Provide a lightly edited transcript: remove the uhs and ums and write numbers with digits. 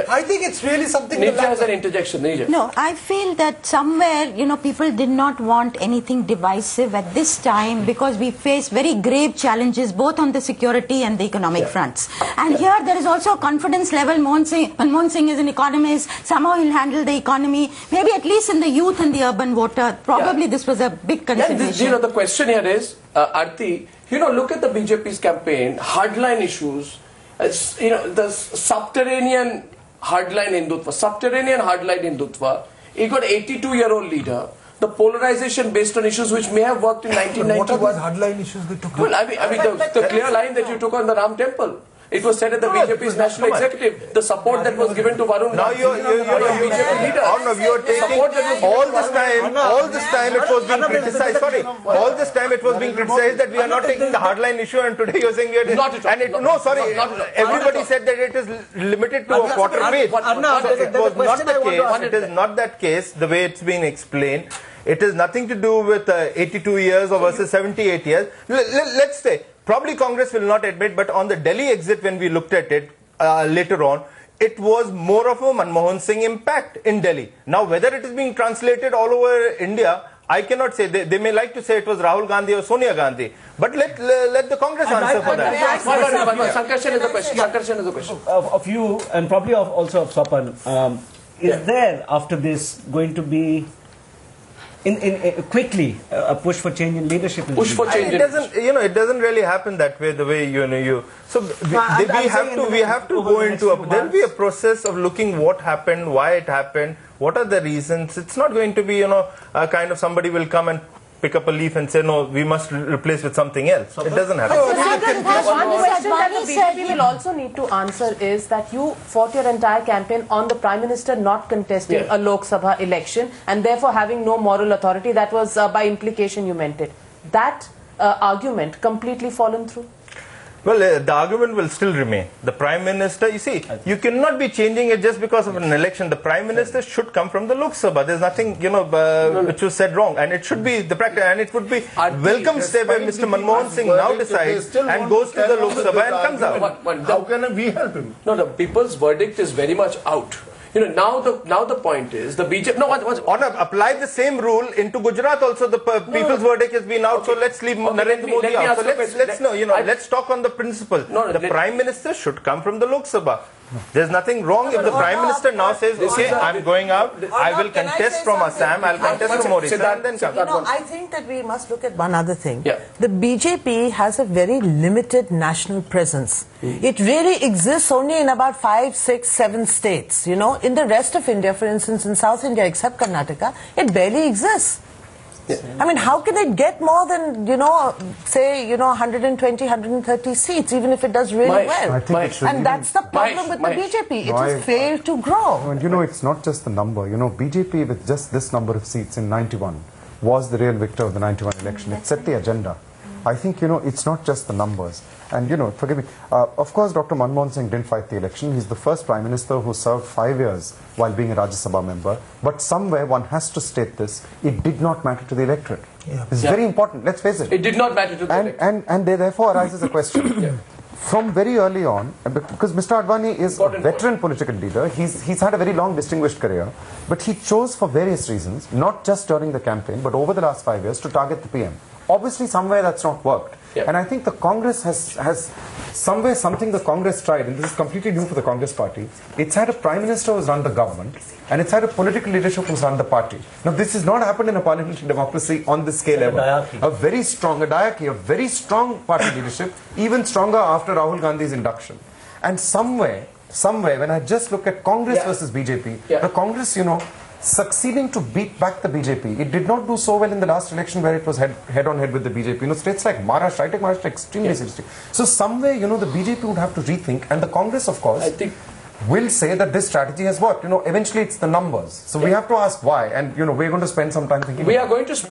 I think it's really something... Nature has an interjection. No, I feel that somewhere, people did not want anything divisive at this time because we face very grave challenges both on the security and the economic fronts. And here there is also a confidence level. Manmohan Singh is an economist. Somehow he'll handle the economy. Maybe at least in the youth and the urban voter. Probably this was a big consideration. The question here is, Aarti, look at the BJP's campaign, hardline issues, the subterranean hardline Hindutva. He got 82-year-old leader. The polarization based on issues which may have worked in 1991. What are these hardline issues they took? Well, I mean the clear line that you took on the Ram Temple. It was said at the BJP's national executive, the support that was given to Varun. Now you're BJP leader. You're taking all this time it was being criticized. Sorry, all this time it was being criticized that we are not taking the hardline issue, and today you're saying we are. Not at all. And everybody said that it is limited to a quarter page. It was not the case. It is not that case. The way it's been explained, it has nothing to do with 82 years or versus 78 years. Let's say. Probably Congress will not admit, but on the Delhi exit, when we looked at it later on, it was more of a Manmohan Singh impact in Delhi. Now, whether it is being translated all over India, I cannot say. They may like to say it was Rahul Gandhi or Sonia Gandhi, but let the Congress answer for that. Sankarshan is the question. Of you, and probably also of Swapan, is there after this going to be quickly a push for change in leadership? It doesn't really happen that way. The way So we have to go into there will be a process of looking what happened, why it happened, what are the reasons. It's not going to be a kind of somebody will come and pick up a leaf and say, no, we must replace with something else. It doesn't happen. One question that the BJP will also need to answer is that you fought your entire campaign on the Prime Minister not contesting a Lok Sabha election and therefore having no moral authority. That was by implication you meant it. That argument completely fallen through? Well, the argument will still remain. The Prime Minister, you see, you cannot be changing it just because of an election. The Prime Minister should come from the Lok Sabha. There's nothing, which was said wrong. And it should be the practice. And it would be welcome step when Mr. Manmohan Singh now decides and goes to the Lok Sabha and comes out. How can we help him? No, the people's verdict is very much out. Now the point is the BJP. No, apply the same rule into Gujarat also. The people's verdict has been out. So let's leave Narendra Modi out. So let's talk on the principle. The Prime Minister should come from the Lok Sabha. There's nothing wrong if the Prime Minister now says, okay, I'm going out, I will contest from Assam, I'll contest from Orissa, and then come. I think that we must look at one other thing. Yeah. The BJP has a very limited national presence. It really exists only in about 5, 6, 7 states. In the rest of India, for instance, in South India, except Karnataka, it barely exists. I mean, how can it get more than, say, 120, 130 seats, even if it does really well? And that's the problem with the BJP. It has failed to grow. And it's not just the number. BJP with just this number of seats in 91 was the real victor of the 91 election. It set the agenda. I think, it's not just the numbers. And, forgive me, of course, Dr. Manmohan Singh didn't fight the election. He's the first Prime Minister who served 5 years while being a Rajya Sabha member. But somewhere one has to state this, it did not matter to the electorate. It's very important, let's face it. It did not matter to the electorate. And there therefore arises a question. From very early on, because Mr. Advani is a veteran political leader, he's had a very long distinguished career, but he chose for various reasons, not just during the campaign, but over the last 5 years, to target the PM. Obviously, somewhere that's not worked. And I think the Congress has somewhere something the Congress tried, and this is completely new for the Congress party. It's had a Prime Minister who's run the government, and it's had a political leadership who's run the party. Now, this has not happened in a parliamentary democracy on this scale ever. A very strong diarchy, a very strong party leadership, even stronger after Rahul Gandhi's induction. And somewhere, when I just look at Congress versus BJP, the Congress, succeeding to beat back the BJP. It did not do so well in the last election where it was head-on-head with the BJP. States like Maharashtra, I take Maharashtra extremely seriously. So somewhere, the BJP would have to rethink, and the Congress, of course, will say that this strategy has worked. Eventually it's the numbers. So we have to ask why, and we're going to spend some time thinking. We are going to